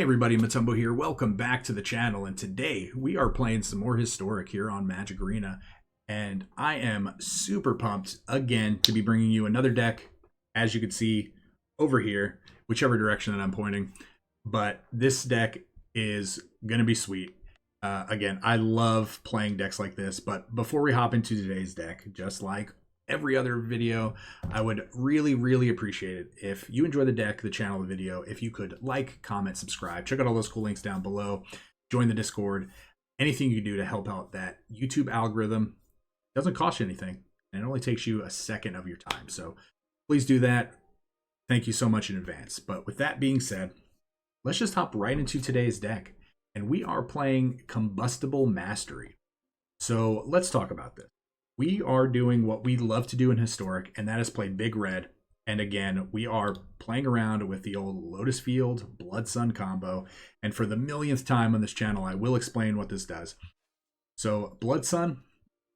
Hey everybody, Motumbo here. Welcome back to the channel, and today we are playing some more Historic here on Magic Arena, and I am super pumped again to be bringing you another deck, as you can see over here, whichever direction that I'm pointing. But this deck is gonna be sweet. Again, I love playing decks like this, but before we hop into today's deck, just like every other video, I would really appreciate it if you enjoy the deck, the channel, the video, if you could like, comment, subscribe, check out all those cool links down below, join the Discord, anything you do to help out that YouTube algorithm. It doesn't cost you anything, and it only takes you a second of your time, so please do that. Thank you so much in advance. But with that being said, let's just hop right into today's deck, and we are playing Combustible Mastery. So let's talk about this. We are doing what we love to do in Historic, and that is play Big Red. And again, we are playing around with the old Lotus Field Blood Sun combo. And for the millionth time on this channel, I will explain what this does. So Blood Sun,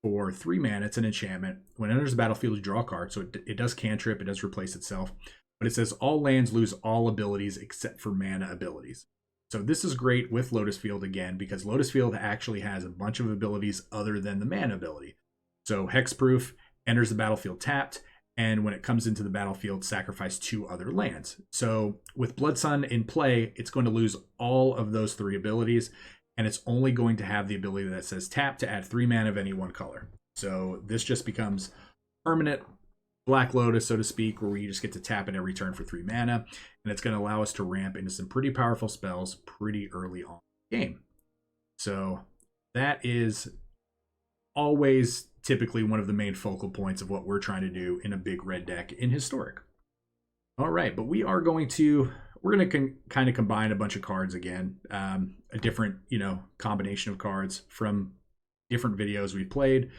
for 3 mana, it's an enchantment. When it enters the battlefield, you draw a card. So it does cantrip, it does replace itself. But it says all lands lose all abilities except for mana abilities. So this is great with Lotus Field again, because Lotus Field actually has a bunch of abilities other than the mana ability. So Hexproof enters the battlefield tapped, and when it comes into the battlefield, sacrifice 2 other lands. So with Blood Sun in play, it's going to lose all of those 3 abilities, and it's only going to have the ability that says tap to add 3 mana of any one color. So this just becomes permanent Black Lotus, so to speak, where we just get to tap it every turn for 3 mana, and it's going to allow us to ramp into some pretty powerful spells pretty early on in the game. So that is always typically one of the main focal points of what we're trying to do in a big red deck in Historic. All right, but we're going to kind of combine a bunch of cards again, a different, combination of cards from different videos we played.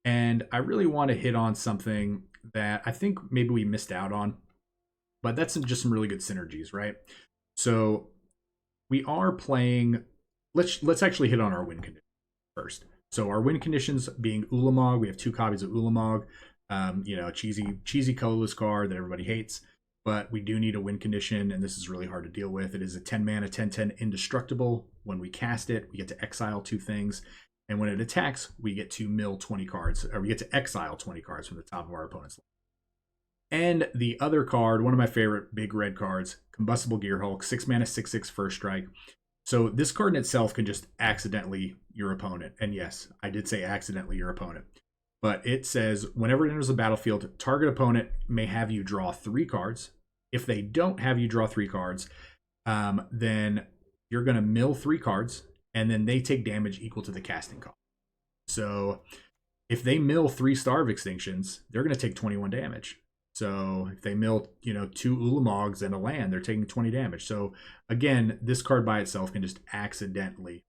And I really want to hit on something that I think maybe we missed out on, but that's just some really good synergies, right? So we are playing, let's actually hit on our win condition first. So our win conditions being Ulamog, we have 2 copies of Ulamog, a cheesy colorless card that everybody hates, but we do need a win condition, and this is really hard to deal with. It is a 10 mana, 10/10 indestructible. When we cast it, we get to exile 2 things, and when it attacks, we get to mill 20 cards, or we get to exile 20 cards from the top of our opponent's line. And the other card, one of my favorite big red cards, Combustible Gearhulk, 6 mana, 6/6 first strike. So this card in itself can just accidentally your opponent. And yes, I did say accidentally your opponent. But it says, whenever it enters the battlefield, target opponent may have you draw 3 cards. If they don't have you draw 3 cards, then you're going to mill 3 cards, and then they take damage equal to the casting cost. So if they mill 3 Star of Extinctions, they're going to take 21 damage. So if they mill, 2 Ulamogs and a land, they're taking 20 damage. So again, this card by itself can just accidentally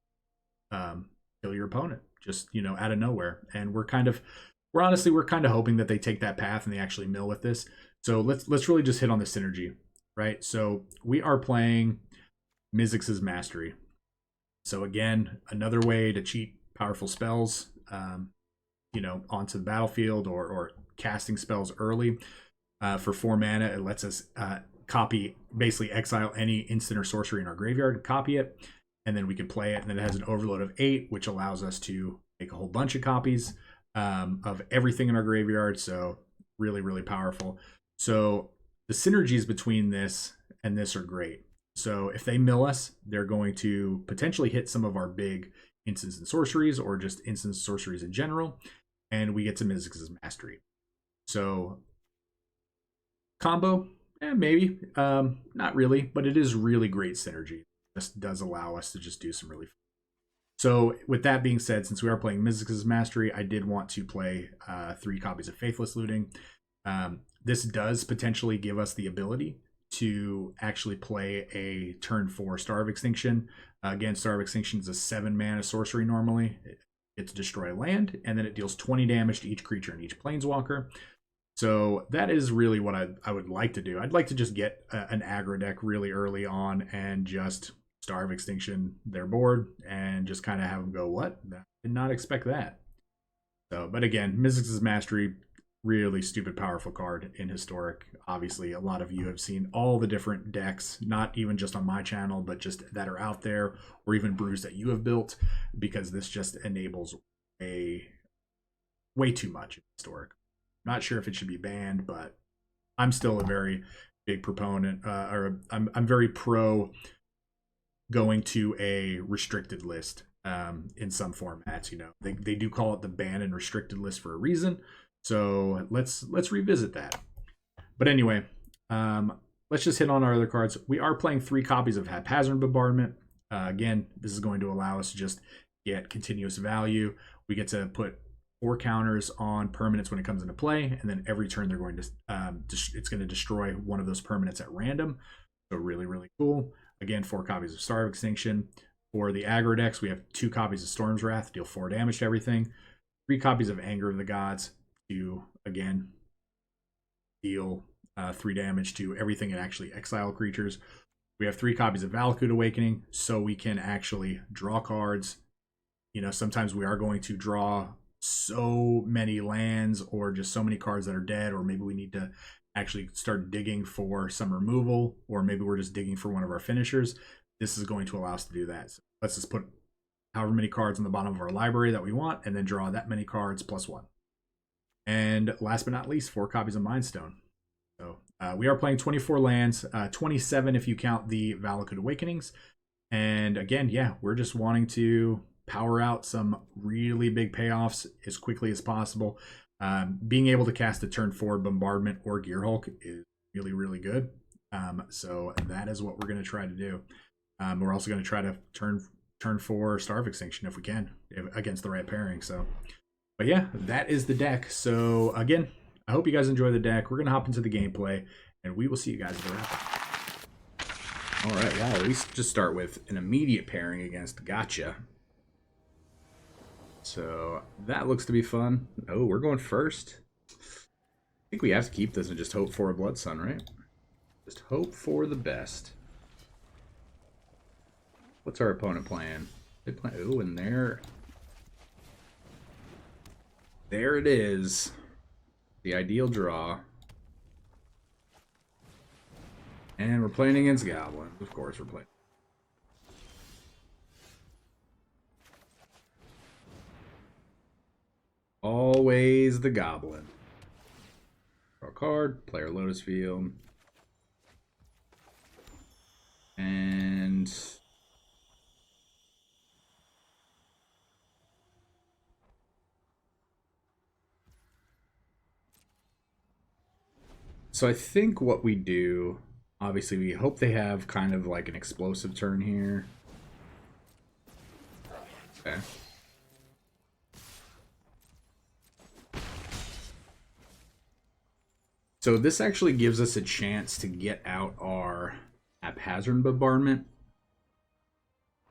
kill your opponent, just, out of nowhere. And we're kind of hoping that they take that path and they actually mill with this. So let's really just hit on the synergy, right? So we are playing Mizzix's Mastery. So again, another way to cheat powerful spells, onto the battlefield or casting spells early. For 4 mana, it lets us basically exile any instant or sorcery in our graveyard and copy it, and then we can play it. And then it has an overload of 8, which allows us to make a whole bunch of copies of everything in our graveyard. So really powerful. So the synergies between this and this are great. So if they mill us, they're going to potentially hit some of our big instants and sorceries, or just instants and sorceries in general, and we get to Mizzix's Mastery. So combo, maybe, not really, but it is really great synergy. This does allow us to just do some really fun. So with that being said, since we are playing Mizzix's Mastery, I did want to play 3 copies of Faithless Looting. This does potentially give us the ability to actually play a turn 4 Star of Extinction. Again, Star of Extinction is a 7 mana sorcery normally. It's destroy land, and then it deals 20 damage to each creature and each planeswalker. So that is really what I would like to do. I'd like to just get an aggro deck really early on and just Star of Extinction their board and just kind of have them go, what? I did not expect that. So, but again, Mizzix's Mastery, really stupid powerful card in Historic. Obviously, a lot of you have seen all the different decks, not even just on my channel, but just that are out there, or even brews that you have built, because this just enables way too much in Historic. Not sure if it should be banned, but I'm still a very big proponent, I'm very pro going to a restricted list in some formats. You know, they do call it the ban and restricted list for a reason. So let's revisit that. But anyway, let's just hit on our other cards. We are playing 3 copies of Haphazard Bombardment. Again, this is going to allow us to just get continuous value. We get to put 4 counters on permanents when it comes into play, and then every turn they're going to it's going to destroy one of those permanents at random. So really, really cool. Again, 4 copies of Star of Extinction. For the aggro decks, we have 2 copies of Storm's Wrath, deal 4 damage to everything. 3 copies of Anger of the Gods to, again, deal 3 damage to everything and actually exile creatures. We have 3 copies of Valakut Awakening, so we can actually draw cards. You know, sometimes we are going to draw so many lands or just so many cards that are dead, or maybe we need to actually start digging for some removal, or maybe we're just digging for one of our finishers. This is going to allow us to do that. So let's just put however many cards on the bottom of our library that we want, and then draw that many cards plus 1. And last but not least, 4 copies of Mindstone. So we are playing 24 lands, 27 if you count the Valakut Awakenings. And again, yeah, we're just wanting to power out some really big payoffs as quickly as possible. Being able to cast a turn 4 Bombardment or Gear Hulk is really, really good. So that is what we're going to try to do. We're also going to try to turn 4 Star of Extinction if we can, against the right pairing. So, but yeah, that is the deck. So again, I hope you guys enjoy the deck. We're going to hop into the gameplay, and we will see you guys at the wrap. All right, yeah, we just start with an immediate pairing against Gotcha. So that looks to be fun. Oh, we're going first. I think we have to keep this and just hope for a Blood Sun, right? Just hope for the best. What's our opponent playing? They play. Oh, and there it is. The ideal draw. And we're playing against Goblins. Of course, we're playing. Always the Goblin. Draw a card, play our Lotus Field. And so I think what we do, obviously we hope they have kind of like an explosive turn here. Okay. So this actually gives us a chance to get out our Haphazard Bombardment.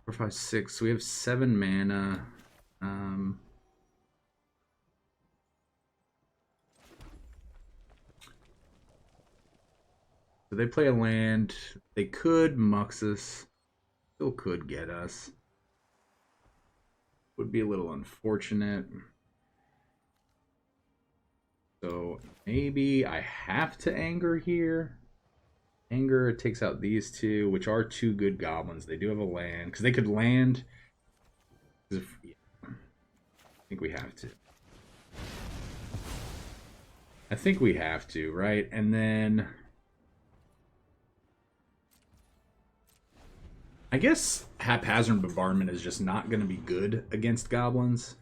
4, 5, 6. So we have 7 mana. So they play a land. They could Muxus. Still could get us. Would be a little unfortunate. So maybe I have to Anger here. Anger takes out these 2, which are 2 good goblins. They do have a land, because they could land. Yeah, I think we have to. I think we have to, right? And then I guess Haphazard Bombardment is just not going to be good against goblins.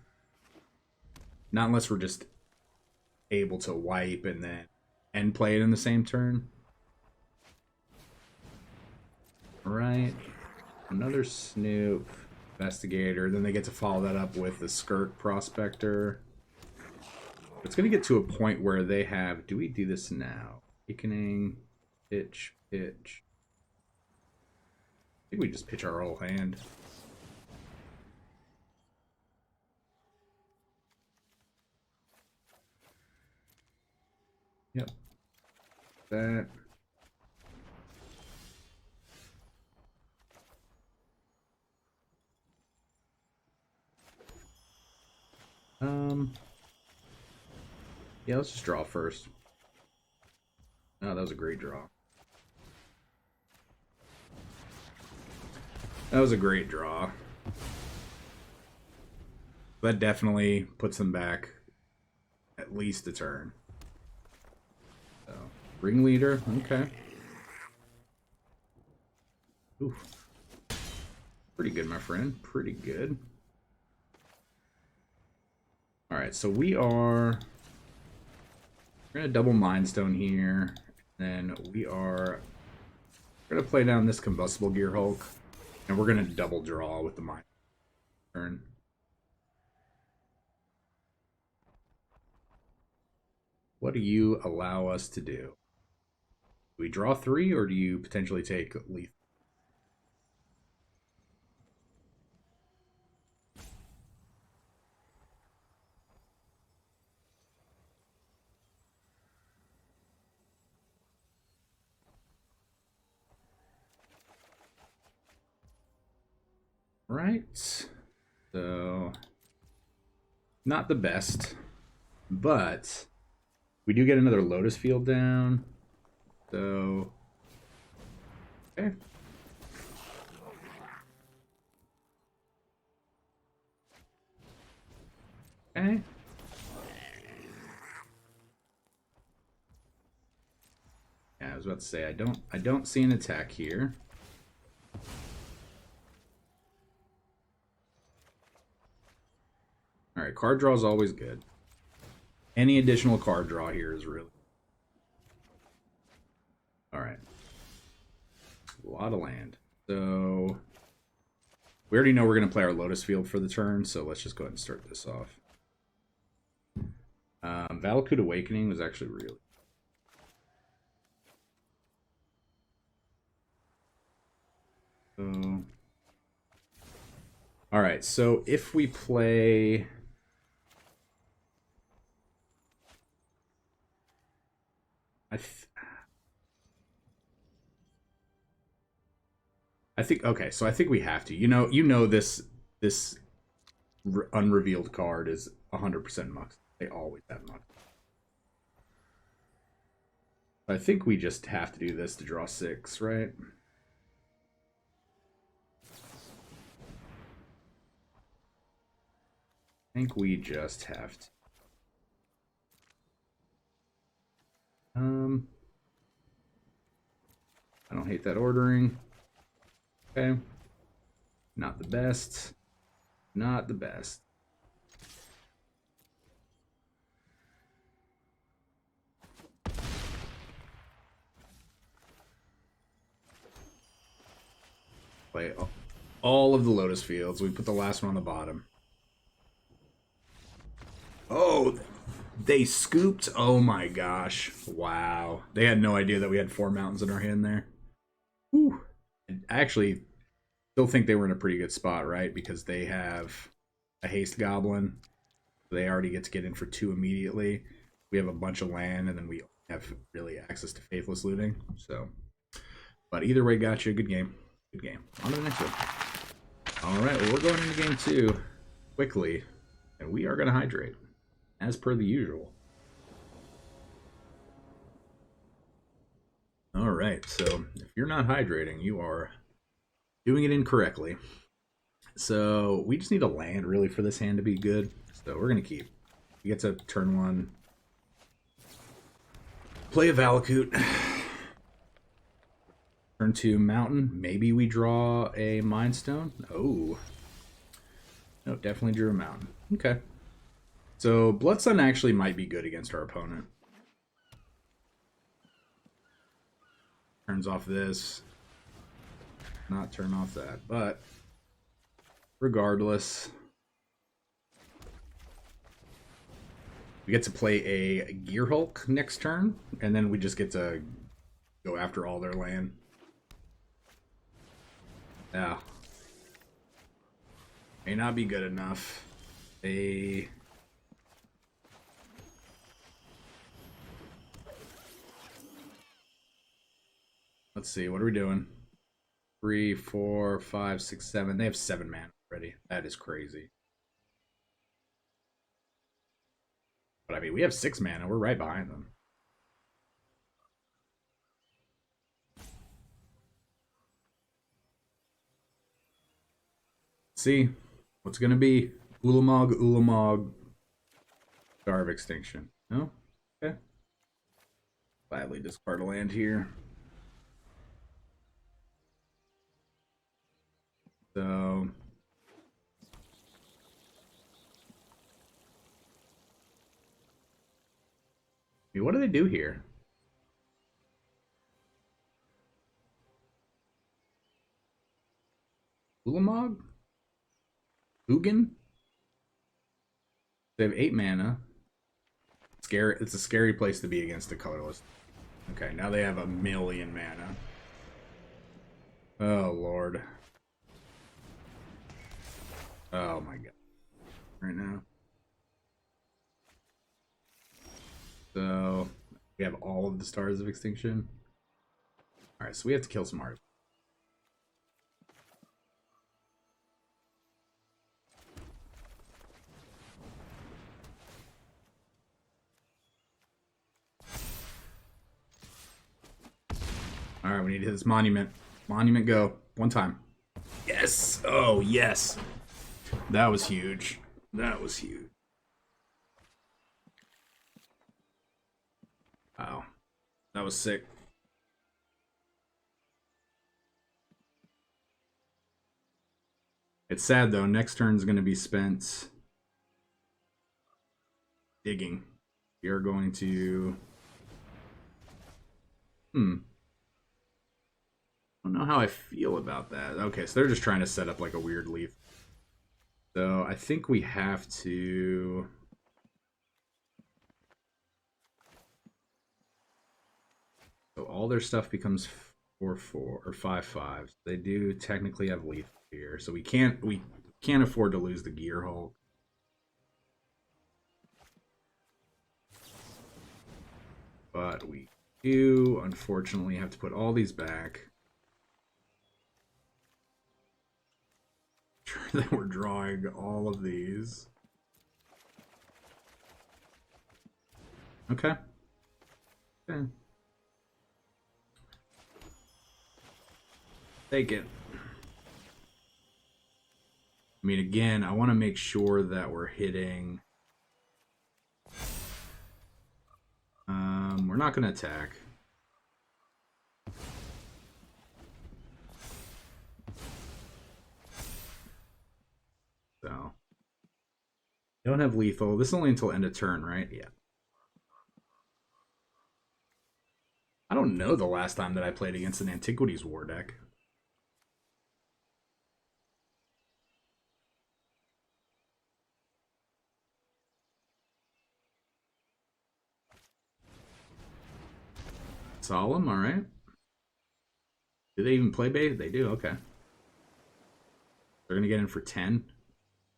Not unless we're just able to wipe and then end play it in the same turn. Right. Another Snoop. Investigator. Then they get to follow that up with the Skirt Prospector. It's going to get to a point where they have... Do we do this now? Awakening. Pitch. Pitch. I think we just pitch our whole hand. Yep. That. Yeah, let's just draw first. Oh, that was a great draw. That was a great draw. That definitely puts them back at least a turn. So, ringleader, okay. Ooh. Pretty good, my friend. Pretty good. Alright, so we're gonna double Mind Stone here. Then we're gonna play down this Combustible Gear Hulk. And we're gonna double draw with the Mind turn. What do you allow us to do? Do we draw 3, or do you potentially take lethal? Right. So, not the best, but we do get another Lotus Field down. So, okay. Okay. Yeah, I was about to say I don't see an attack here. All right, card draw is always good. Any additional card draw here is really... All right. A lot of land. So we already know we're going to play our Lotus Field for the turn, so let's just go ahead and start this off. Valakut Awakening was actually really... So... All right, so if we play... I think okay, so I think we have to. You know this unrevealed card is 100% Mux. They always have Mux. I think we just have to do this to draw 6, right? I think we just have to. I don't hate that ordering. Okay. Not the best. Not the best. Play all of the Lotus Fields. We put the last one on the bottom. Oh, they scooped. Oh my gosh. Wow. They had no idea that we had 4 mountains in our hand there. Whew. I actually still think they were in a pretty good spot, right? Because they have a haste goblin. They already get in for 2 immediately. We have a bunch of land, and then we have really access to faithless looting. So, but either way, gotcha. Good game. Good game. On to the next one. All right, well, we're going into game 2 quickly, and we are going to hydrate as per the usual. All right, so if you're not hydrating, you are doing it incorrectly. So we just need a land really for this hand to be good. So we're gonna keep. We get to turn 1. Play a Valakut. Turn 2 mountain. Maybe we draw a Mind Stone. Oh. No, definitely drew a mountain. Okay. So Blood Sun actually might be good against our opponent. Turns off this. Not turn off that, but regardless, we get to play a Gear Hulk next turn, and then we just get to go after all their land. Yeah. May not be good enough. Let's see, what are we doing? 3, 4, 5, 6, 7. They have 7 mana already. That is crazy. But I mean, we have 6 mana. We're right behind them. See what's gonna be. Ulamog, Ulamog, Star of Extinction. No? Okay. Gladly discard a land here. So I mean, what do they do here? Ulamog? Ugin? They have 8 mana. Scary. It's a scary place to be against the colorless. Okay, now they have 1,000,000 mana. Oh, Lord. Oh, my God. Right now. So, we have all of the Stars of Extinction. Alright, so we have to kill some art. Alright, we need to hit this monument. Monument go. One time. Yes! Oh, yes! That was huge. That was huge. Wow. That was sick. It's sad, though. Next turn's going to be spent digging. We are going to... I don't know how I feel about that. Okay, so they're just trying to set up like a weird leaf. So I think we have to... So all their stuff becomes 4/4 or 5/5. They do technically have leaf here, so we can't afford to lose the Gear Hulk. But we do unfortunately have to put all these back. Sure that we're drawing all of these. Okay. Okay. Take it. I mean, again, I want to make sure that we're hitting. We're not going to attack. So, don't have lethal. This is only until end of turn, right? Yeah. I don't know the last time that I played against an Antiquities War deck. Solemn, all right. Do they even play bait? They do, okay. They're going to get in for 10.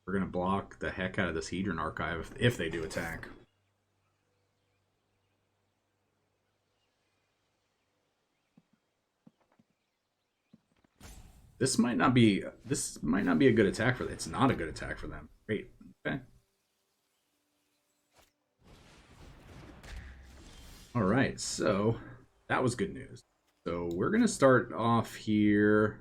We're going to block the heck out of this Hedron Archive if they do attack. This might not be a good attack for them. It's not a good attack for them. Great. Okay. All right, so that was good news. So we're going to start off here.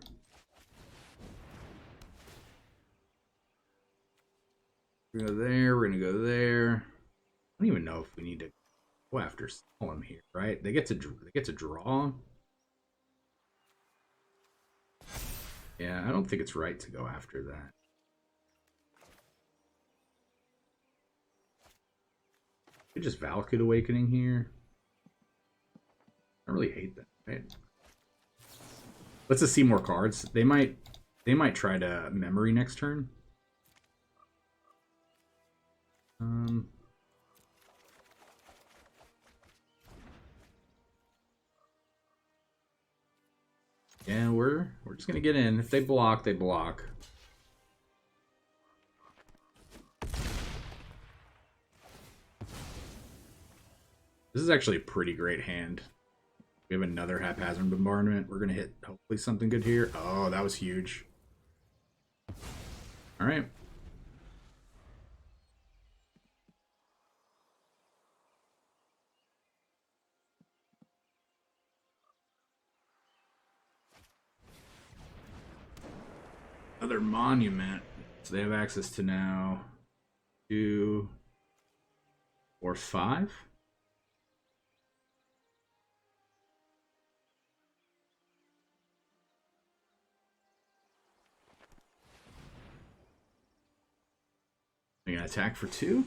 We're going to go there. We're going to go there. I don't even know if we need to go after Solemn here, right? They get to draw. Yeah, I don't think it's right to go after that. We just Valakut Awakening here. I really hate that, right? Let's just see more cards. They might try to memory next turn. Yeah, we're just gonna get in. If they block, they block. This is actually a pretty great hand. We have another Haphazard Bombardment. We're gonna hit hopefully something good here. Oh, that was huge. All right. Another monument. So they have access to now 2, 4, 5. Are you gonna attack for 2?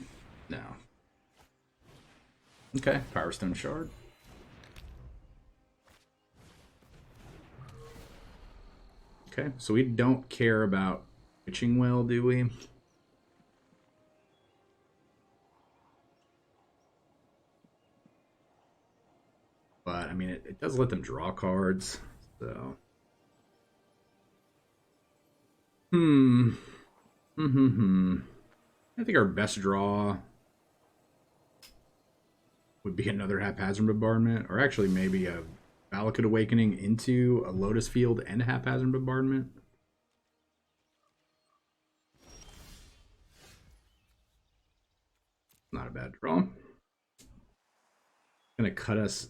No. Okay, Power Stone Shard. Okay, so we don't care about pitching well, do we? But, I mean, it does let them draw cards, so... I think our best draw would be another Haphazard Bombardment, or actually maybe a Valakut Awakening into a Lotus Field and a Haphazard Bombardment. Not a bad draw. Gonna cut us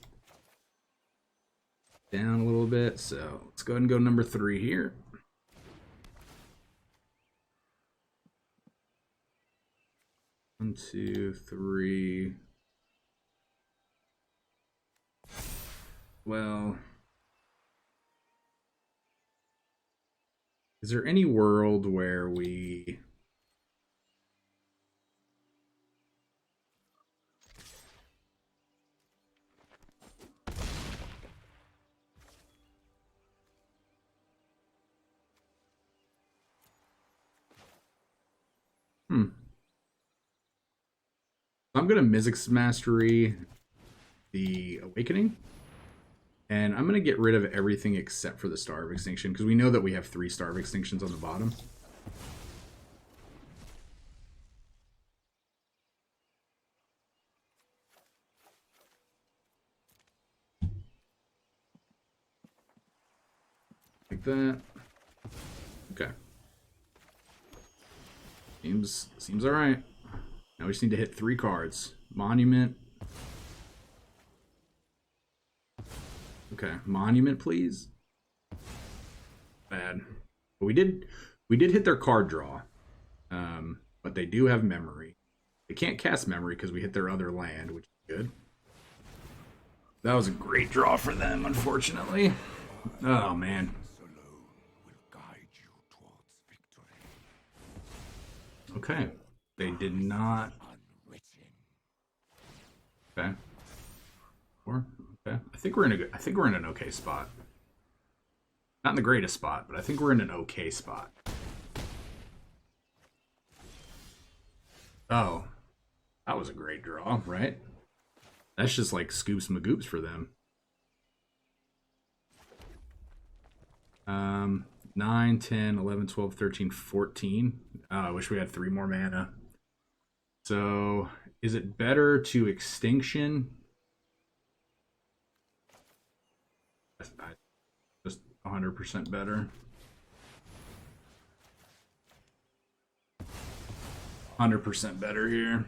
down a little bit, so let's go ahead and go number 3 here. One, 2, 3. Well, is there any world where we... I'm going to Mizzix Mastery the Awakening. And I'm going to get rid of everything except for the Star of Extinction, because we know that we have 3 Star of Extinctions on the bottom. Like that. Okay. Seems alright. Now we just need to hit 3 cards. Monument. Okay, Monument, please. Bad. But we did hit their card draw. But they do have Memory. They can't cast Memory because we hit their other land, which is good. That was a great draw for them, unfortunately. Oh, man. Okay. They did not. Okay. 4. Okay. I think we're in an okay spot. Not in the greatest spot, but I think we're in an okay spot. Oh. That was a great draw, right? That's just like scoops magoops for them. 9, 10, 11, 12, 13, 14. I wish we had 3 more mana. So, is it better to Extinction? Just 100% better. 100% better here.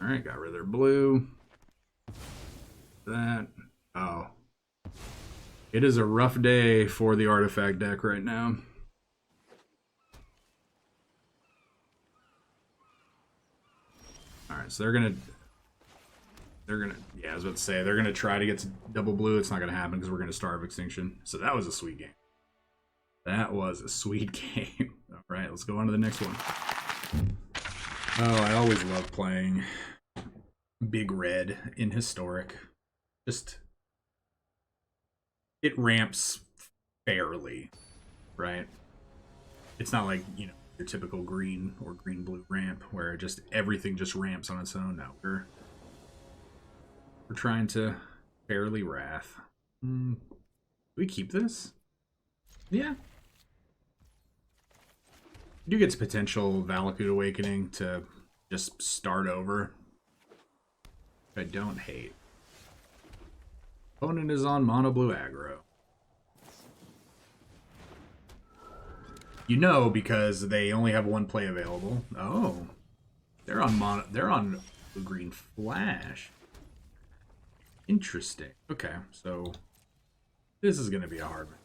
Alright, got rid of their blue. That. Oh. It is a rough day for the artifact deck right now. Alright, so they're gonna, yeah, I was about to say, they're gonna try to get to double blue. It's not gonna happen because we're gonna Star of Extinction. So that was a sweet game. That was a sweet game. Alright, let's go on to the next one. Oh, I always love playing Big Red in Historic. Just, it ramps fairly, right? It's not like, you know, your typical green or green-blue ramp where just everything just ramps on its own. No, we're trying to fairly wrath. Do we keep this? Yeah. You do get the potential Valakut Awakening to just start over. I don't hate. Opponent is on mono blue aggro. You know, because they only have 1 play available. Oh, they're on blue green flash. Interesting. Okay, so This is going to be a hard one.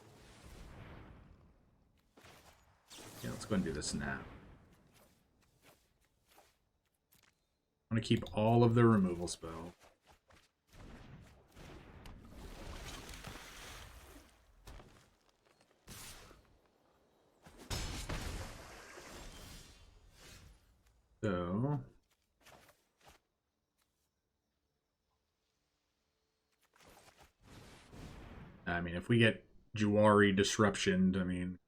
Yeah, let's go and do this now. I want to keep all of the removal spells. So... I mean, if we get Juari disruptioned, I mean,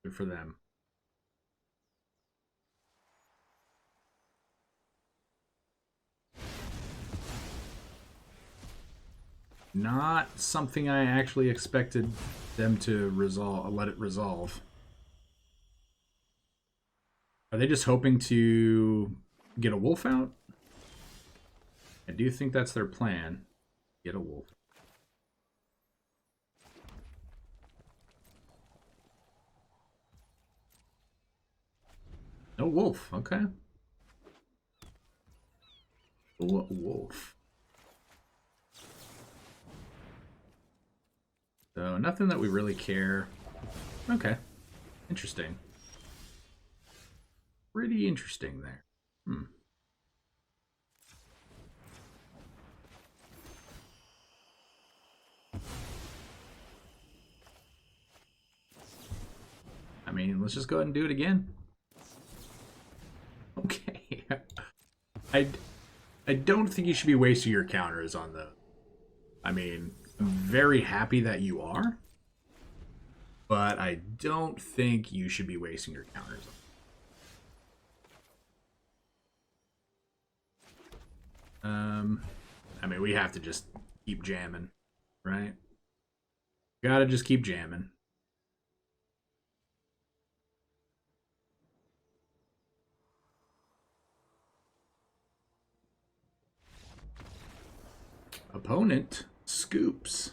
good for them. Not something I actually expected them to resolve, let it resolve. Are they just hoping to get a wolf out? I do think that's their plan. Get a wolf. No wolf, okay. Wolf. So nothing that we really care. Okay. Interesting. Pretty interesting there. I mean, let's just go ahead and do it again. Okay. I don't think you should be wasting your counters on the... I mean, I'm very happy that you are, but I don't think you should be wasting your counters on. I mean, we have to just keep jamming, right? Gotta just keep jamming. Opponent scoops.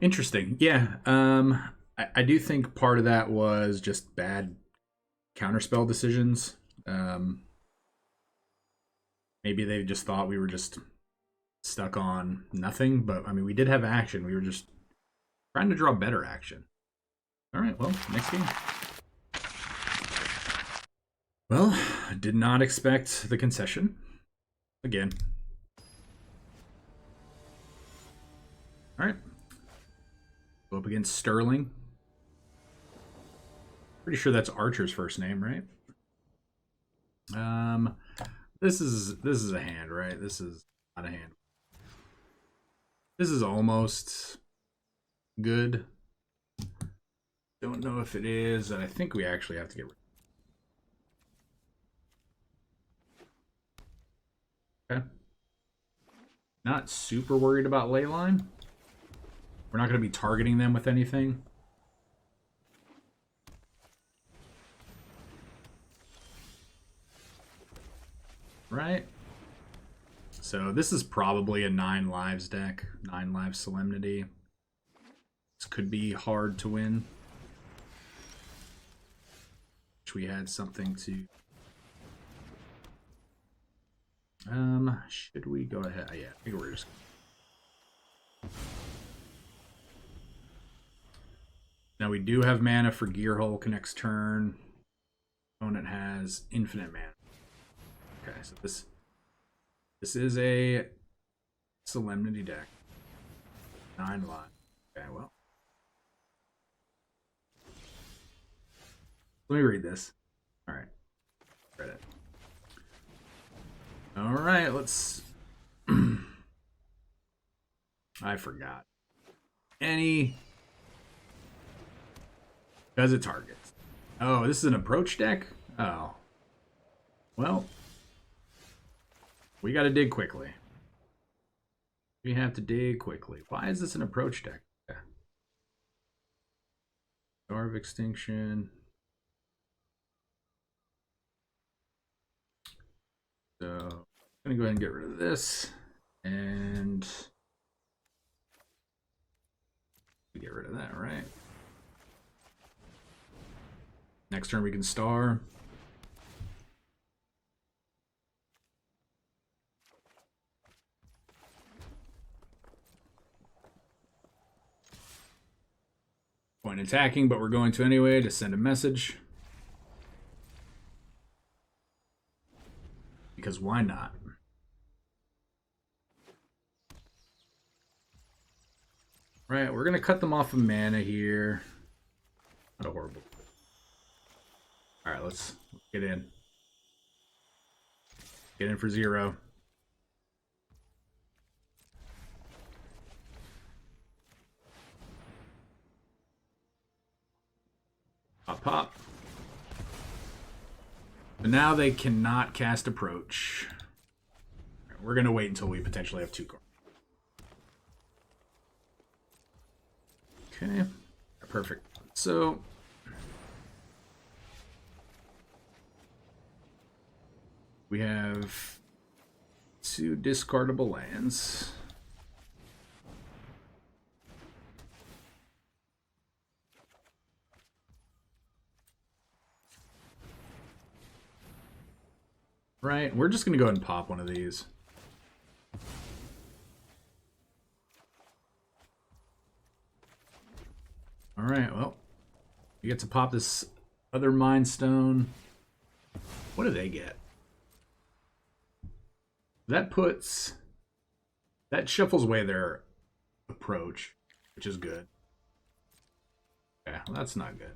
Interesting. Yeah. I do think part of that was just bad counterspell decisions. Maybe they just thought we were just stuck on nothing, but I mean, we did have action. We were just trying to draw better action. All right, well, next game. Well, did not expect the concession. Again. All right. Go up against Sterling. Pretty sure that's Archer's first name, right? This is a hand, right? This is not a hand. This is almost good. Don't know if it is, and I think we actually have to get rid of it. Okay. Not super worried about Leyline. We're not going to be targeting them with anything. Right? So this is probably a 9 lives deck. 9 lives Solemnity. This could be hard to win. Wish we had something to... should we go ahead? Yeah, I think we're just... Now we do have mana for Gearhulk next turn. Opponent has infinite mana. Okay, so this is a Solemnity deck. 9 lives. Okay, well. Let me read this. Alright. Read it. Alright, let's... I forgot. Any... Does it target? Oh, this is an approach deck? Oh. Well. We gotta dig quickly. We have to dig quickly. Why is this an approach deck? Yeah. Star of Extinction. So, I'm gonna go ahead and get rid of this. And... get rid of that, right? Next turn we can star. Point attacking, but we're going to anyway to send a message. Because why not? Right, we're going to cut them off of mana here. Not a horrible. Alright, let's get in. Get in for 0. Pop, pop. But now they cannot cast Approach. Right, we're going to wait until we potentially have 2 cards. Okay, perfect. So, we have 2 discardable lands. Right, we're just going to go ahead and pop one of these. Alright, well, you get to pop this other Mind Stone. What do they get? That shuffles away their Approach, which is good. Yeah, well, that's not good.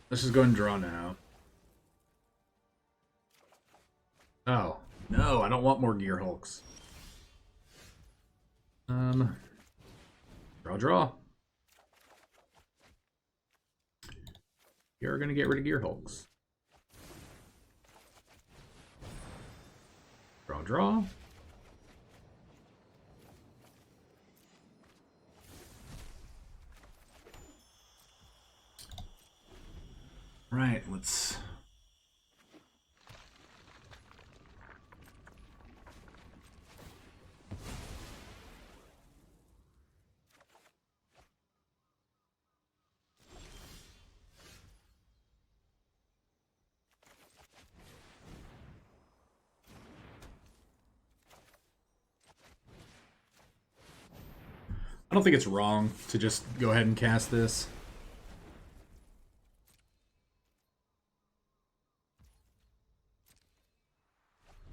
Let's just go ahead and draw now. Oh, no, I don't want more Gear Hulks. Draw. You're gonna get rid of Gear Hulks. Draw. Right, let's... I don't think it's wrong to just go ahead and cast this.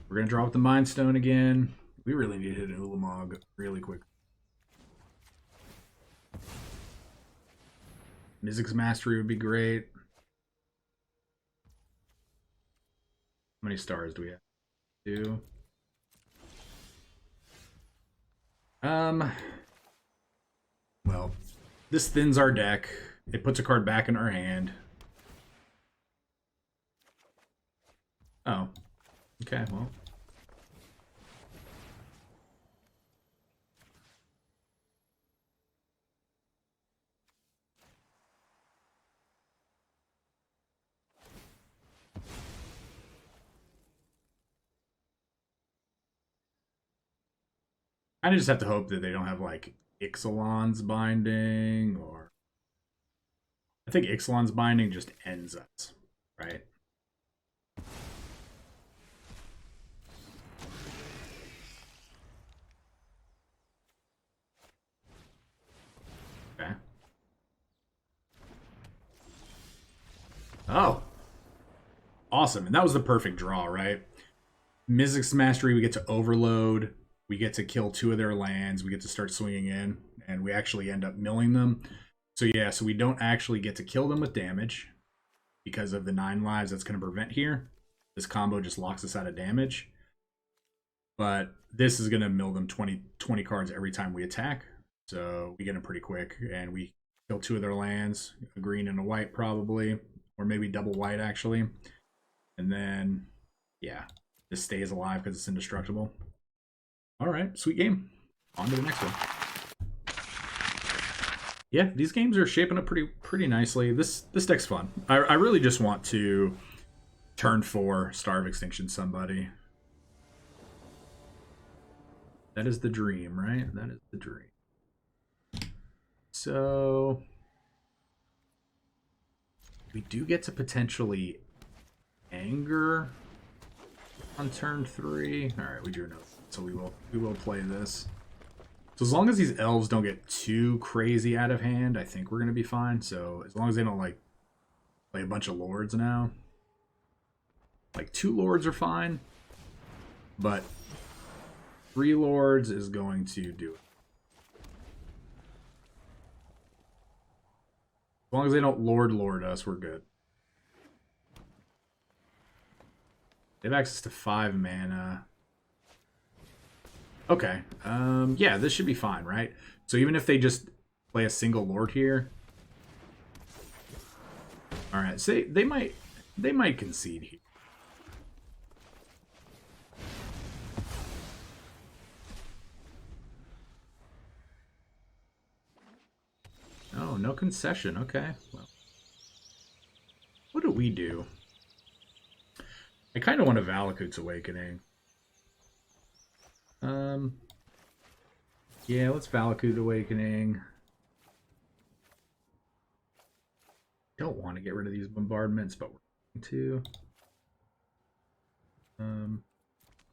We're going to draw with the Mind Stone again. We really need to hit an Ulamog really quick. Mizzix Mastery would be great. How many stars do we have? 2. Well, this thins our deck. It puts a card back in our hand. Oh. Okay, well. I just have to hope that they don't have, like, Ixalan's Binding, or... I think Ixalan's Binding just ends us, right? Okay. Oh! Awesome, and that was the perfect draw, right? Mizzix Mastery, we get to overload. We get to kill 2 of their lands. We get to start swinging in, and we actually end up milling them. So yeah, so we don't actually get to kill them with damage because of the 9 lives that's going to prevent here. This combo just locks us out of damage. But this is going to mill them 20 cards every time we attack. So we get them pretty quick, and we kill 2 of their lands, a green and a white probably, or maybe double white actually. And then, yeah, this stays alive because it's indestructible. All right, sweet game. On to the next one. Yeah, these games are shaping up pretty nicely. This deck's fun. I really just want to turn 4 Star of Extinction somebody. That is the dream, right? That is the dream. So we do get to potentially anger on turn 3. All right, we drew no. So we will play this. So as long as these elves don't get too crazy out of hand, I think we're going to be fine. So as long as they don't, like, play a bunch of lords now. Like, 2 lords are fine. But 3 lords is going to do it. As long as they don't lord us, we're good. They have access to 5 mana. Okay. Yeah, this should be fine, right? So even if they just play a single lord here. Alright, so they might concede here. Oh, no concession. Okay. Well, what do we do? I kind of want a Valakut's Awakening. Yeah, let's Valakut Awakening. Don't want to get rid of these bombardments, but we're going to.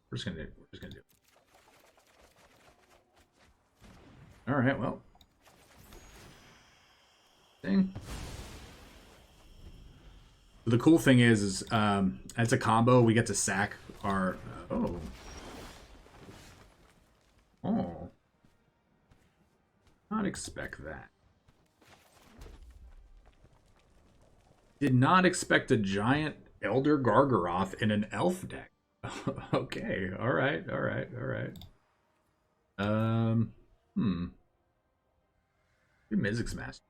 We're just gonna do it. All right, well. Thing. The cool thing is as a combo, we get to sack our. Oh. Not expect that. Did not expect a giant Elder Gargaroth in an elf deck. Okay, alright. Mizzix Master.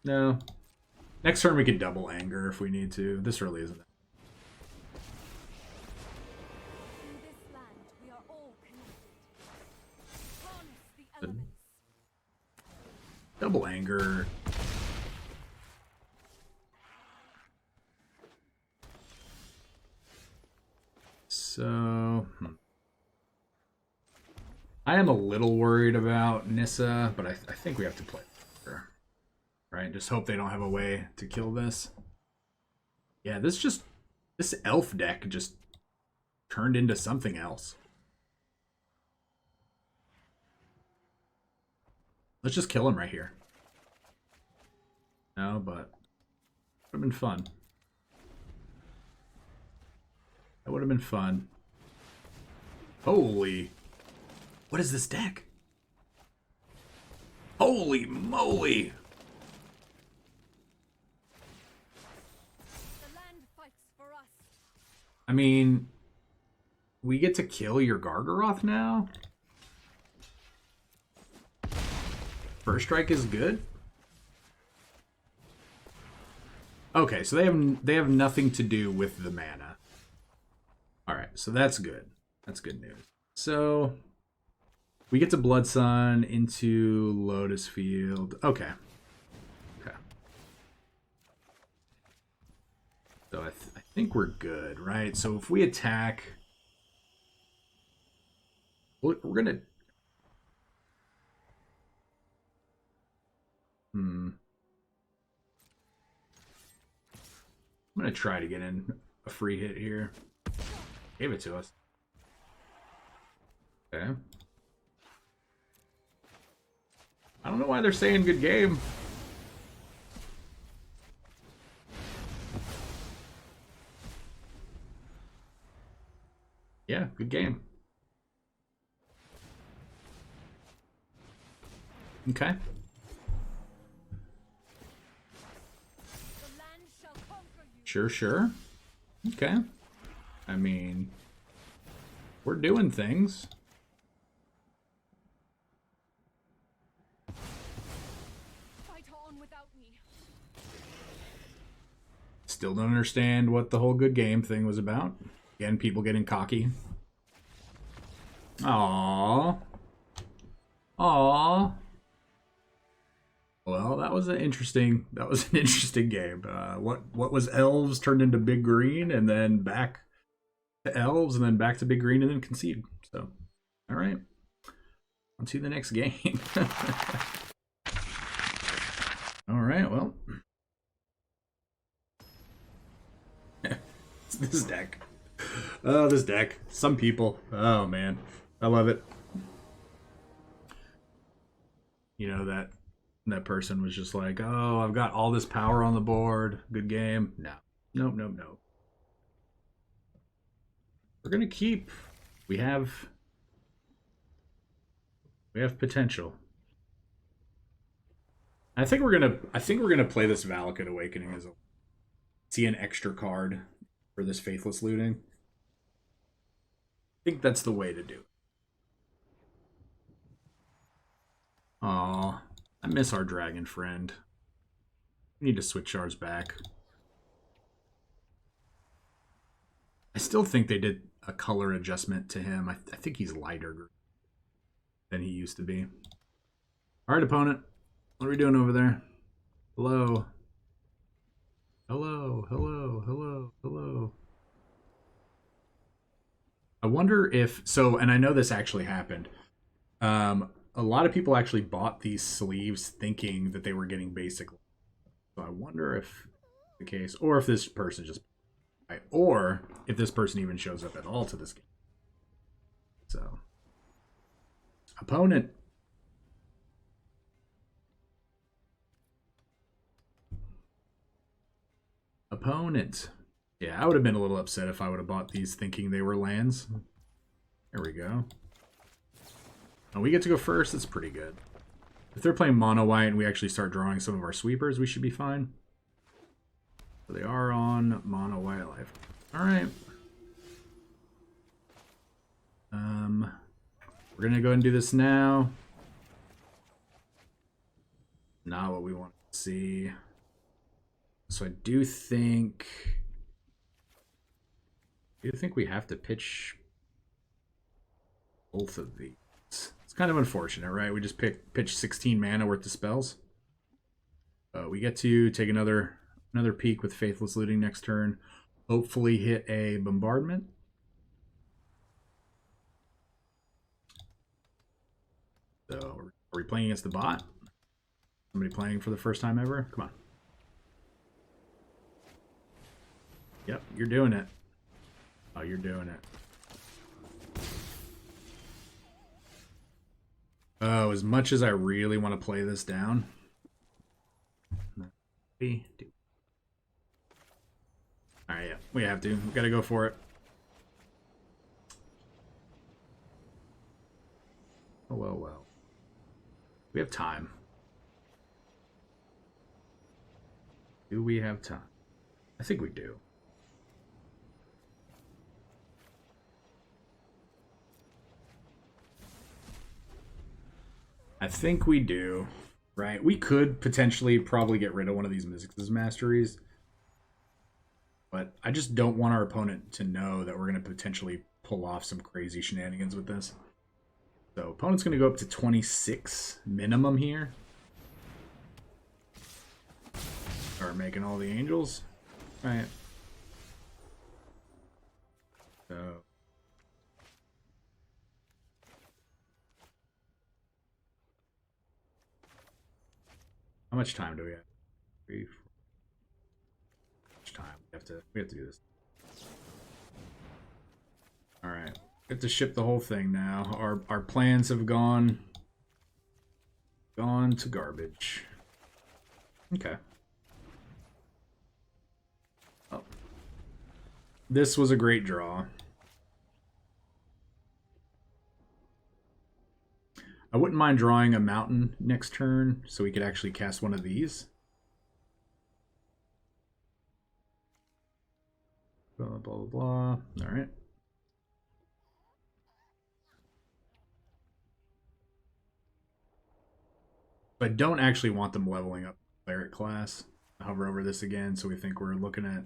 No. Next turn we can double anger if we need to. This really isn't. Double anger. So, I am a little worried about Nissa, but I think we have to play her. Right? Just hope they don't have a way to kill this. Yeah, this elf deck just turned into something else. Let's just kill him right here. No, but it would have been fun. That would have been fun. Holy. What is this deck? Holy moly. The land fights for us. I mean, we get to kill your Gargaroth now? First strike is good? Okay, so they have nothing to do with the mana. Alright, so that's good. That's good news. So we get to Blood Sun into Lotus Field. Okay. So I think we're good, right? So if we attack, we're gonna. I'm gonna try to get in a free hit here. Gave it to us. Okay. I don't know why they're saying good game. Yeah, good game. Okay. Sure. Okay. I mean, we're doing things. Fight on without me. Still don't understand what the whole good game thing was about. Again, people getting cocky. Aww. Well, that was an interesting game. What was elves turned into big green, and then back to elves, and then back to big green, and then concede. So, all right, on to the next game. All right, well, it's this deck. Oh, this deck. Some people. Oh, man. I love it. You know, that person was just like, oh, I've got all this power on the board. Good game. No. Nope, nope, nope. We're going to keep... We have potential. I think we're gonna play this Valakut Awakening as a see an extra card for this Faithless Looting. I think that's the way to do it. Aw, I miss our dragon friend. We need to switch ours back. I still think they did a color adjustment to him. I think he's lighter than he used to be. Alright, opponent. What are we doing over there? Hello. Hello, hello, hello, hello. I wonder if... So, and I know this actually happened. A lot of people actually bought these sleeves thinking that they were getting basic. So I wonder if the case... Or if this person just... Or if this person even shows up at all to this game. So... Opponent... Opponent. Yeah, I would have been a little upset if I would have bought these thinking they were lands. There we go. Oh, we get to go first. That's pretty good. If they're playing mono white and we actually start drawing some of our sweepers, we should be fine. So they are on mono white life. Alright. We're gonna go ahead and do this now. Not what we want to see. So I do think we have to pitch both of these. It's kind of unfortunate, right? We just pitch 16 mana worth of spells. We get to take another peek with Faithless Looting next turn. Hopefully hit a bombardment. So are we playing against the bot? Somebody playing for the first time ever? Come on. Yep, you're doing it. Oh, you're doing it. Oh, as much as I really want to play this down. Alright, yeah, we have to. We gotta go for it. Oh, well. We have time. Do we have time? I think we do. I think we do, right? We could potentially probably get rid of one of these Mizzix's Masteries. But I just don't want our opponent to know that we're going to potentially pull off some crazy shenanigans with this. So opponent's going to go up to 26 minimum here. Start making all the angels. All right. So... How much time do we have? 3, 4. How much time? We have to do this. All right. We have to ship the whole thing now. Our plans have gone to garbage. Okay. Oh. This was a great draw. I wouldn't mind drawing a mountain next turn so we could actually cast one of these. Blah, blah, blah, blah. All right. But I don't actually want them leveling up Cleric class. I'll hover over this again so we think we're looking at...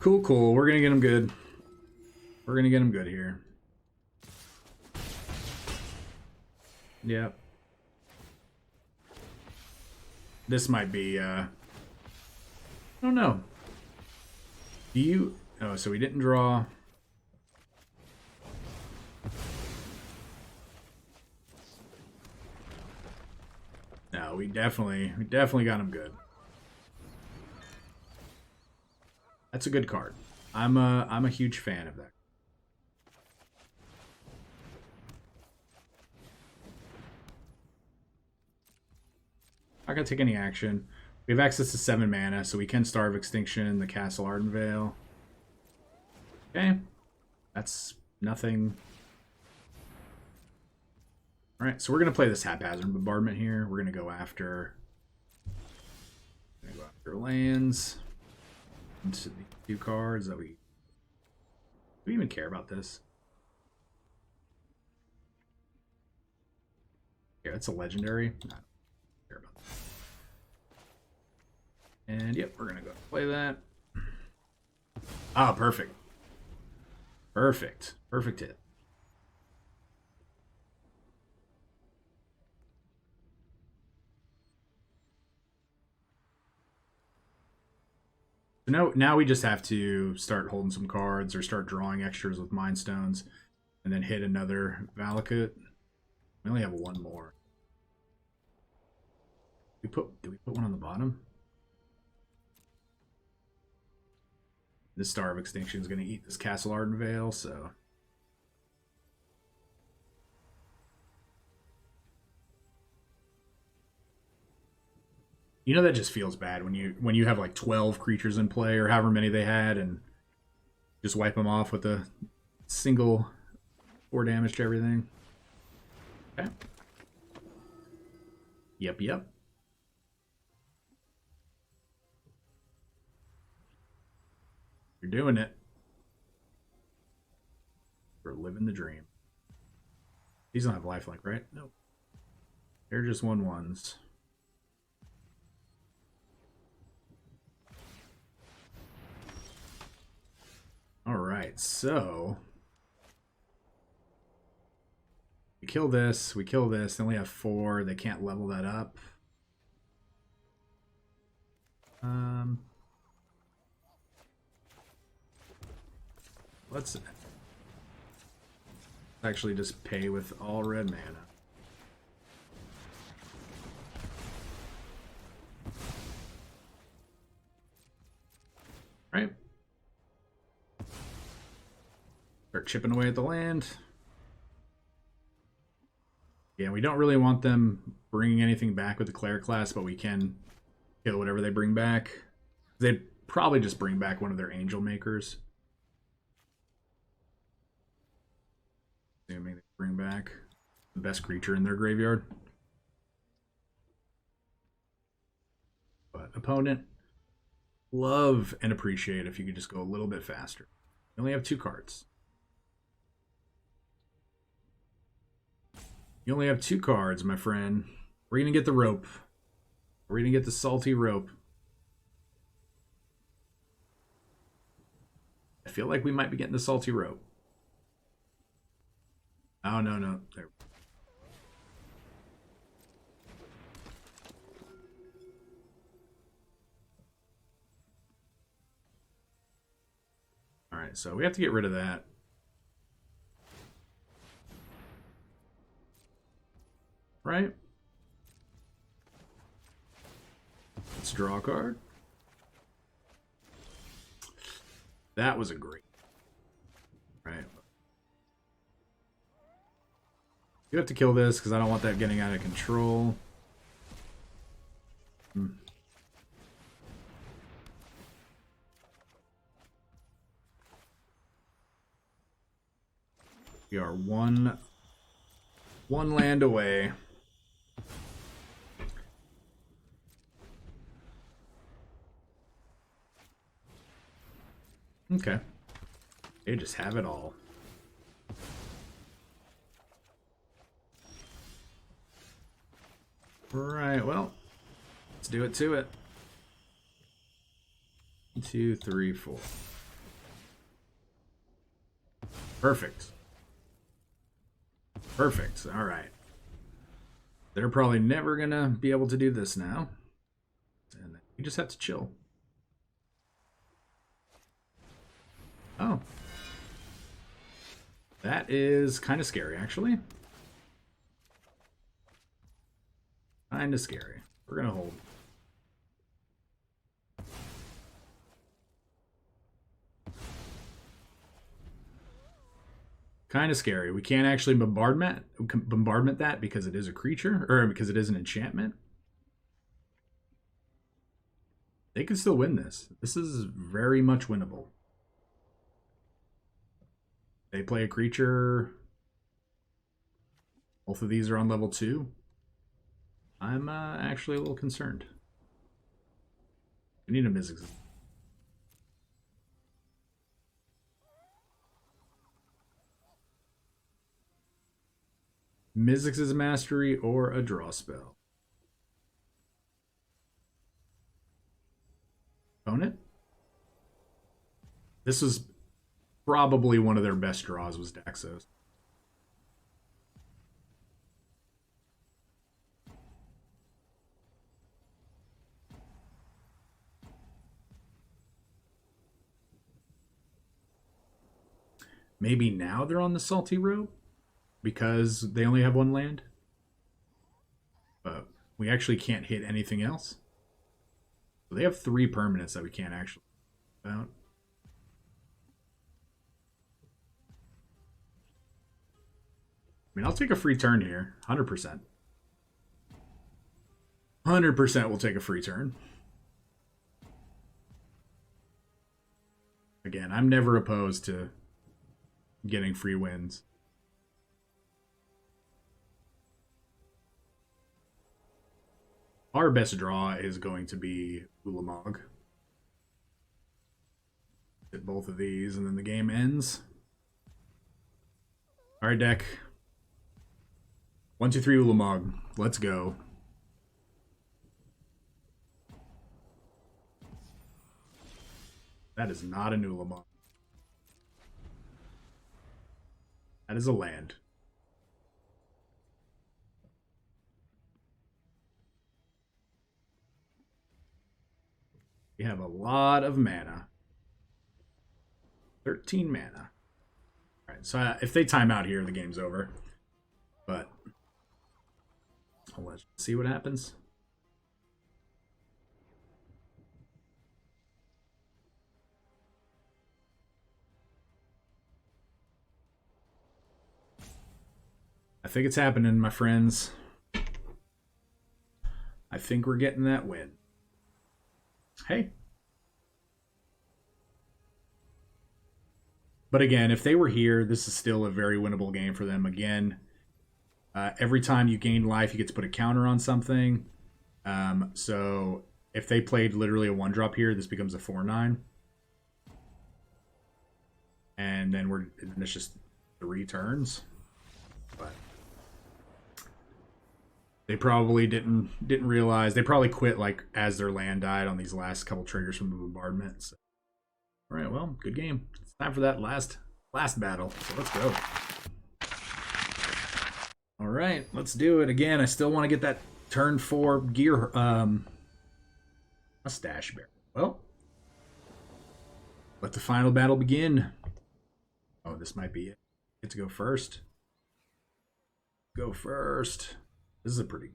Cool. Cool. We're going to get them good. We're going to get them good here. Yep. This might be, I don't know. Do you... Oh, so we didn't draw... No, we definitely got him good. That's a good card. I'm a huge fan of that. Not gonna take any action. We have access to 7 mana, so we can Star of Extinction, the Castle Ardenvale. Okay. That's nothing. Alright, so we're gonna play this haphazard bombardment here. We're gonna go after lands. Into the 2 cards that do we even care about this? Yeah, it's a legendary. I don't care about that. And yep, we're gonna go play that. Ah, perfect. Perfect. Perfect hit. Now we just have to start holding some cards or start drawing extras with Mind Stones and then hit another Valakut. We only have 1 more. Do we put one on the bottom? This Star of Extinction is going to eat this Castle Ardenvale, so... You know, that just feels bad when you have like 12 creatures in play or however many they had and just wipe them off with a single 4 damage to everything. Okay. Yep. You're doing it. We're living the dream. These don't have lifelink, right? Nope. They're just 1/1s. Alright, so we kill this, they only have 4, they can't level that up. Let's actually just pay with all red mana. Right? Start chipping away at the land. Yeah, we don't really want them bringing anything back with the Cleric class, but we can kill whatever they bring back. They'd probably just bring back one of their Angel Makers. Assuming they bring back the best creature in their graveyard. But opponent, love and appreciate if you could just go a little bit faster. You only have 2 cards. You only have 2 cards, my friend. We're going to get the rope. We're going to get the salty rope. I feel like we might be getting the salty rope. Oh, no. There. Alright, so we have to get rid of that. Right? Let's draw a card. That was a great. Right. You have to kill this because I don't want that getting out of control. We are one land away. Okay. They just have it all. Right, well, let's do it to it. 1, 2, 3, 4. Perfect. Perfect. All right. They're probably never going to be able to do this now. And you just have to chill. Oh. That is kind of scary, actually. Kind of scary. We're going to hold. Kind of scary. We can't actually bombardment that because it is a creature, or because it is an enchantment. They could still win this. This is very much winnable. They play a creature. Both of these are on level 2. I'm actually a little concerned. We need a Mizzix. Mizzix's Mastery or a draw spell. Opponent? This was probably one of their best draws, was Daxos. Maybe now they're on the salty road because they only have 1 land. But we actually can't hit anything else. So they have 3 permanents that we can't actually about. I mean, I'll take a free turn here, 100%. 100% will take a free turn. Again, I'm never opposed to getting free wins. Our best draw is going to be Ulamog. Hit both of these and then the game ends. Alright, deck. 1, 2, 3 Ulamog. Let's go. That is not an Ulamog. That is a land. We have a lot of mana. 13 mana. Alright, so if they time out here, the game's over. But let's see what happens. I think it's happening, my friends. I think we're getting that win. Hey. But again, if they were here, this is still a very winnable game for them. Again, every time you gain life, you get to put a counter on something. So if they played literally a 1-drop here, this becomes a 4/9. And then it's just 3 turns. But they probably didn't realize. They probably quit like as their land died on these last couple triggers from the bombardment. So. All right, well, good game. It's time for that last battle. So let's go. All right, let's do it again. I still want to get that turn 4 gear mustache bear. Well, let the final battle begin. Oh, this might be it. Get to go first. Go first. This is a pretty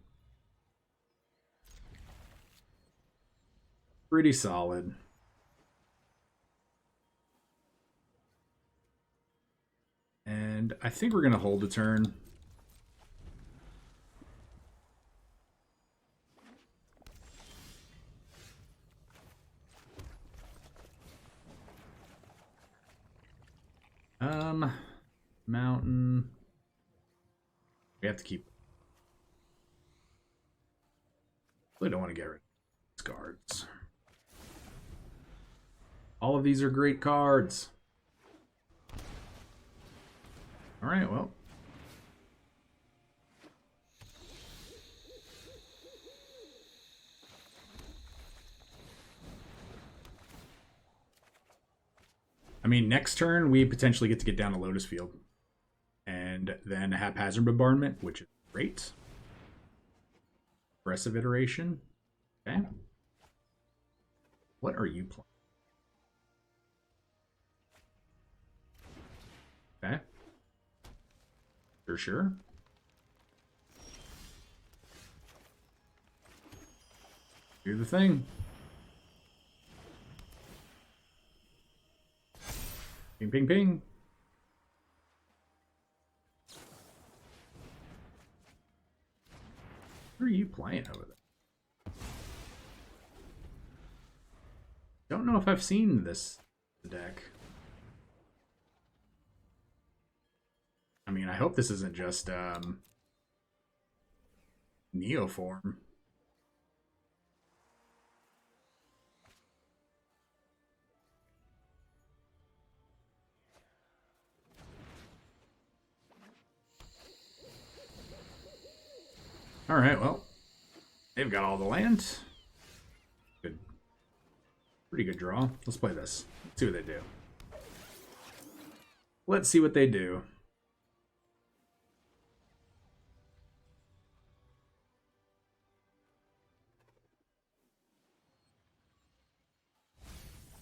solid. And I think we're going to hold the turn. Mountain. We have to keep. Really don't want to get rid of these cards. All of these are great cards. All right, well. I mean, next turn, we potentially get to get down to Lotus Field. And then Haphazard Bombardment, which is great. Aggressive Iteration. Okay. What are you playing? Okay. Sure. Do the thing. Ping, ping, ping. playing over there? Don't know if I've seen this deck. I mean, I hope this isn't just Neoform. All right, well, they've got all the land. Good. Pretty good draw. Let's play this. Let's see what they do. Let's see what they do.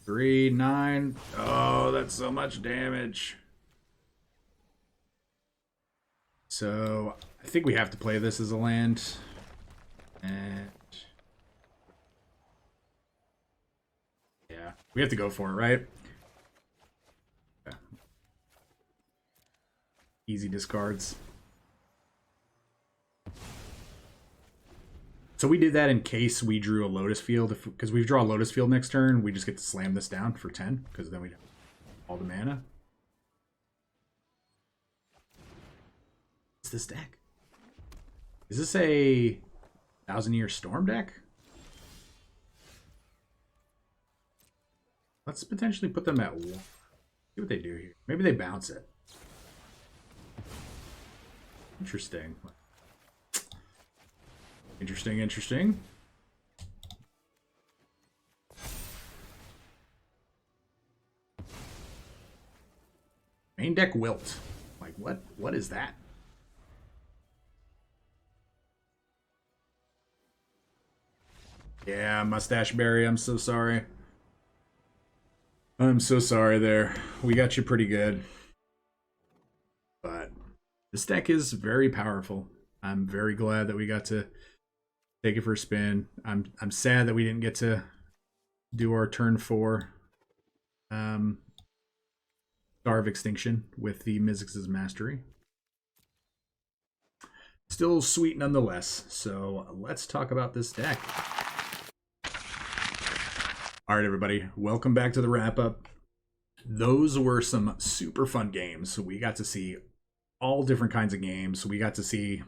Three, 9. Oh, that's so much damage. So I think we have to play this as a land. And yeah, we have to go for it, right? Yeah. Easy discards. So we did that in case we drew a Lotus Field. Because we draw a Lotus Field next turn, we just get to slam this down for 10. Because then we have all the mana. What's this deck? Is this a 1000-Year Storm deck? Let's potentially put them at 1. See what they do here. Maybe they bounce it. Interesting. Interesting. Main deck Wilt. Like, what is that? Yeah, Mustache Berry, I'm so sorry. I'm so sorry there. We got you pretty good. But this deck is very powerful. I'm very glad that we got to take it for a spin. I'm sad that we didn't get to do our turn 4 Star of Extinction with the Mizzix's Mastery. Still sweet nonetheless. So let's talk about this deck. All right, everybody, welcome back to the wrap-up. Those were some super fun games. We got to see all different kinds of games. We got to see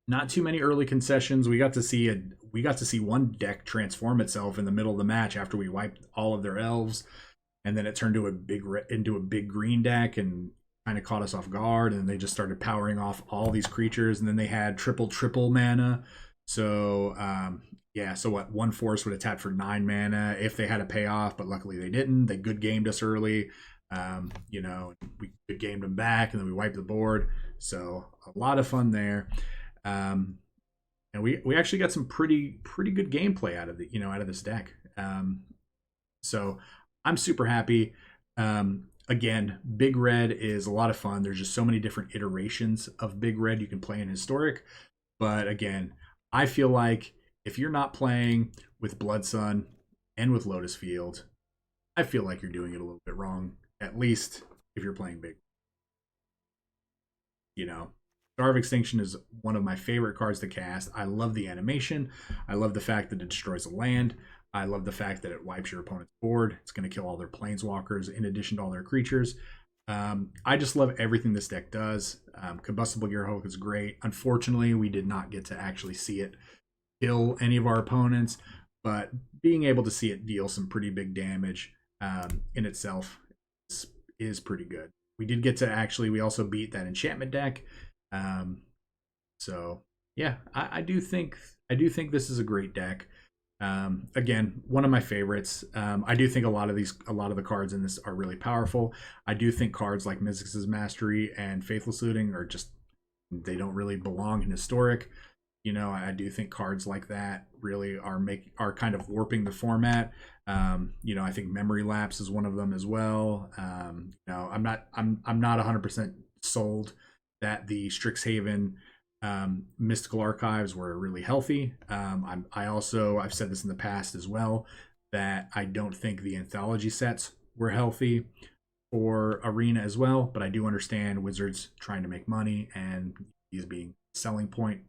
not too many early concessions. We got to see one deck transform itself in the middle of the match after we wiped all of their elves, and then it turned into a big green deck and kind of caught us off guard. And they just started powering off all these creatures, and then they had triple mana. So yeah, so what? One force would attack for 9 mana if they had a payoff, but luckily they didn't. They good gamed us early. You know, we good gamed them back, and then we wiped the board. So a lot of fun there. And we actually got some pretty good gameplay out of this deck. So I'm super happy. Again, Big Red is a lot of fun. There's just so many different iterations of Big Red you can play in Historic. But again, I feel like if you're not playing with Blood Sun and with Lotus Field, I feel like you're doing it a little bit wrong. At least if you're playing Big. You know, Star of Extinction is one of my favorite cards to cast. I love the animation. I love the fact that it destroys a land. I love the fact that it wipes your opponent's board. It's going to kill all their planeswalkers in addition to all their creatures. I just love everything this deck does. Combustible Gearhulk is great. Unfortunately, we did not get to actually see it kill any of our opponents, but being able to see it deal some pretty big damage in itself is pretty good. We did get to we also beat that enchantment deck. So yeah, I do think this is a great deck. Again, one of my favorites. I do think a lot of the cards in this are really powerful. I do think cards like Mizzix's Mastery and Faithless Looting they don't really belong in Historic. You know, I do think cards like that really are kind of warping the format. You know, I think Memory Lapse is one of them as well. You know, I'm not 100% sold that the Strixhaven Mystical Archives were really healthy. I've said this in the past as well, that I don't think the anthology sets were healthy for Arena as well, but I do understand Wizards trying to make money and these being a selling point.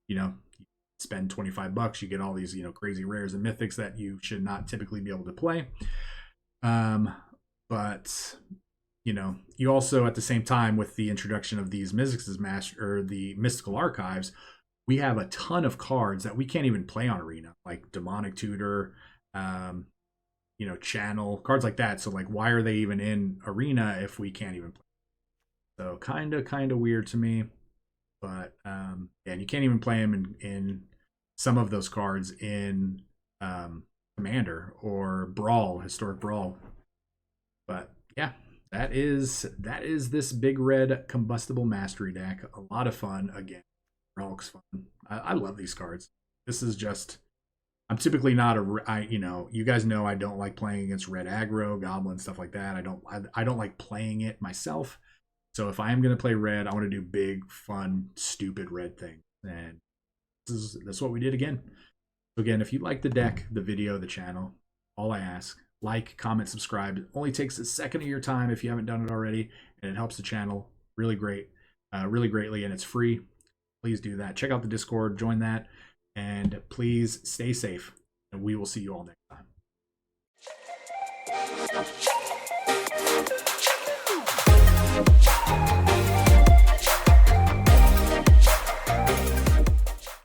You know, spend $25, you get all these, you know, crazy rares and mythics that you should not typically be able to play. But you know, you also at the same time with the introduction of these Mizzix's master or the mystical archives, we have a ton of cards that we can't even play on Arena, like Demonic Tutor, you know, Channel, cards like that. So like, why are they even in Arena if we can't even play? So kind of weird to me. But yeah, and you can't even play them in some of those cards in Commander or Brawl, Historic Brawl. But yeah, that is this big red Combustible Mastery deck. A lot of fun. Again, Relics fun. I love these cards. This is just, I'm typically not you know, you guys know I don't like playing against red aggro, goblin, stuff like that. I don't like playing it myself. So if I am gonna play red, I want to do big, fun, stupid red things. And that's what we did again. So again, if you like the deck, the video, the channel, all I ask, like, comment, subscribe. It only takes a second of your time if you haven't done it already, and it helps the channel really greatly, and it's free. Please do that. Check out the Discord, join that, and please stay safe. And we will see you all next time.